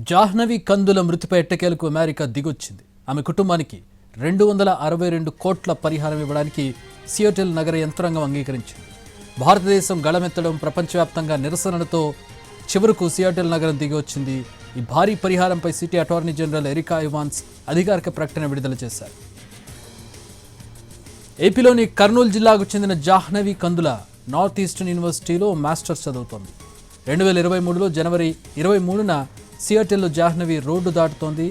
జాహ్నవి కందుల మృతిపై ఎట్టకేలకు అమెరికా దిగొచ్చింది. ఆమె కుటుంబానికి 262 కోట్ల పరిహారం ఇవ్వడానికి సియాటిల్ నగర యంత్రాంగం అంగీకరించింది. భారతదేశం గళమెత్తడం, ప్రపంచవ్యాప్తంగా నిరసనలతో చివరకు సియాటిల్ నగరం దిగొచ్చింది. ఈ భారీ పరిహారంపై city attorney general Erika Evans అధికారిక ప్రకటన విడుదల చేశారు. ఏపీలోని కర్నూలు జిల్లాకు చెందిన జాహ్నవి కందుల నార్త్ ఈస్టర్న్ యూనివర్సిటీలో మాస్టర్స్ చదువుతోంది. 2023లో జనవరి 23న సియాటిల్లో జాహ్నవి రోడ్డు దాటుతోంది.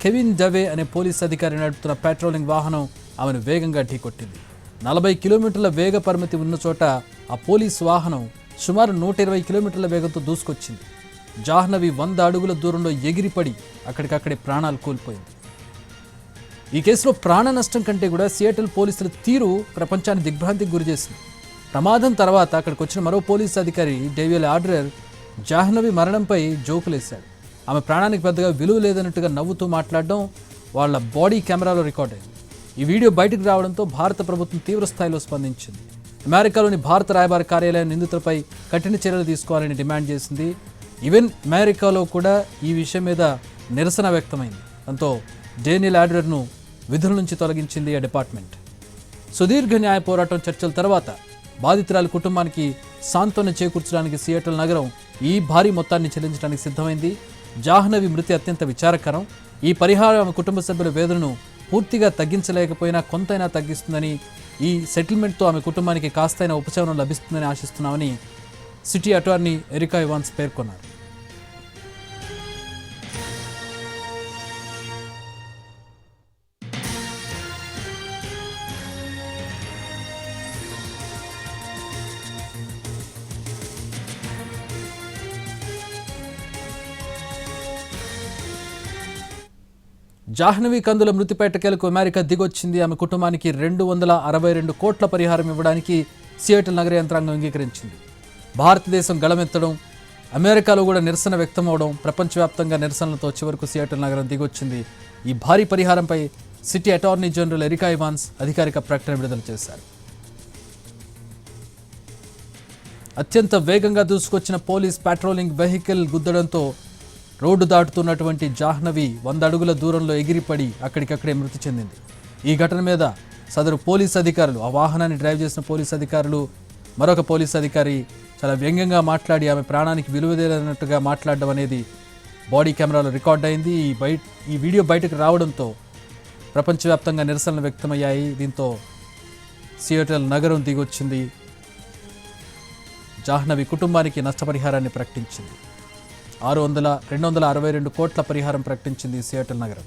కెవిన్ డవే అనే పోలీస్ అధికారి నడుపుతున్న పెట్రోలింగ్ వాహనం ఆమెను వేగంగా ఢీకొట్టింది. 40 కిలోమీటర్ల వేగ పరిమితి ఉన్న చోట ఆ పోలీసు వాహనం సుమారు 120 కిలోమీటర్ల వేగంతో దూసుకొచ్చింది. జాహ్నవి 100 అడుగుల దూరంలో ఎగిరిపడి అక్కడికక్కడే ప్రాణాలు కోల్పోయింది. ఈ కేసులో ప్రాణ నష్టం కంటే కూడా సియాటిల్ పోలీసుల తీరు ప్రపంచాన్ని దిగ్భ్రాంతికి గురిచేసింది. ప్రమాదం తర్వాత అక్కడికి వచ్చిన మరో పోలీసు అధికారి డేవియల్ ఆడ్రర్ జాహ్నవి మరణంపై జోకులేశాడు. ఆమె ప్రాణానికి పెద్దగా విలువ లేదన్నట్టుగా నవ్వుతూ మాట్లాడడం వాళ్ళ బాడీ కెమెరాలో రికార్డ్ అయింది. ఈ వీడియో బయటకు రావడంతో భారత ప్రభుత్వం తీవ్ర స్థాయిలో స్పందించింది. అమెరికాలోని భారత రాయబార కార్యాలయం నిందితులపై కఠిన చర్యలు తీసుకోవాలని డిమాండ్ చేసింది. ఈవెన్ అమెరికాలో కూడా ఈ విషయం మీద నిరసన వ్యక్తమైంది. దాంతో డేనియల్ ఆడ్రర్ను విధుల నుంచి తొలగించింది ఆ డిపార్ట్మెంట్. సుదీర్ఘ న్యాయ పోరాటం చర్చల తర్వాత బాధితురాలి కుటుంబానికి సాంత్వన చేకూర్చడానికి సియాటిల్ నగరం ఈ భారీ మొత్తాన్ని చెల్లించడానికి సిద్ధమైంది. జాహ్నవి మృతి అత్యంత విచారకరం. ఈ పరిహారం ఆమె కుటుంబ సభ్యుల వేదనను పూర్తిగా తగ్గించలేకపోయినా కొంతైనా తగ్గిస్తుందని, ఈ సెటిల్మెంట్తో ఆమె కుటుంబానికి కాస్తైనా ఉపశమనం లభిస్తుందని ఆశిస్తున్నామని సిటీ అటార్నీ ఎరికా ఇవాన్స్ పేర్కొన్నారు. జాహ్నవి కందుల మృతిపై ఎట్టకేలకు అమెరికా దిగొచ్చింది. ఆమె కుటుంబానికి 262 కోట్ల పరిహారం ఇవ్వడానికి సియాటిల్ నగర యంత్రాంగం అంగీకరించింది. భారతదేశం గళమెత్తడం, అమెరికాలో కూడా నిరసన వ్యక్తమవడం, ప్రపంచవ్యాప్తంగా నిరసనలతో చివరకు సియాటిల్ నగరం దిగొచ్చింది. ఈ భారీ పరిహారంపై city attorney general Erika Evans అధికారిక ప్రకటన విడుదల చేశారు. అత్యంత వేగంగా దూసుకొచ్చిన పోలీస్ పెట్రోలింగ్ వెహికల్ గుద్దడంతో రోడ్డు దాటుతున్నటువంటి జాహ్నవి 100 అడుగుల దూరంలో ఎగిరిపడి అక్కడికక్కడే మృతి చెందింది. ఈ ఘటన మీద సదరు పోలీస్ అధికారులు, ఆ వాహనాన్ని డ్రైవ్ చేసిన పోలీస్ అధికారులు, మరొక పోలీస్ అధికారి చాలా వ్యంగ్యంగా మాట్లాడి ఆమె ప్రాణానికి విలువలేనట్టుగా మాట్లాడడం అనేది బాడీ కెమెరాలో రికార్డ్ అయింది. ఈ వీడియో బయటకు రావడంతో ప్రపంచవ్యాప్తంగా నిరసనలు వ్యక్తమయ్యాయి. దీంతో సియాటిల్ నగరం దిగొచ్చింది. జాహ్నవి కుటుంబానికి నష్టపరిహారాన్ని ప్రకటించింది. 262 కోట్ల పరిహారం ప్రకటించింది సియాటిల్ నగరం.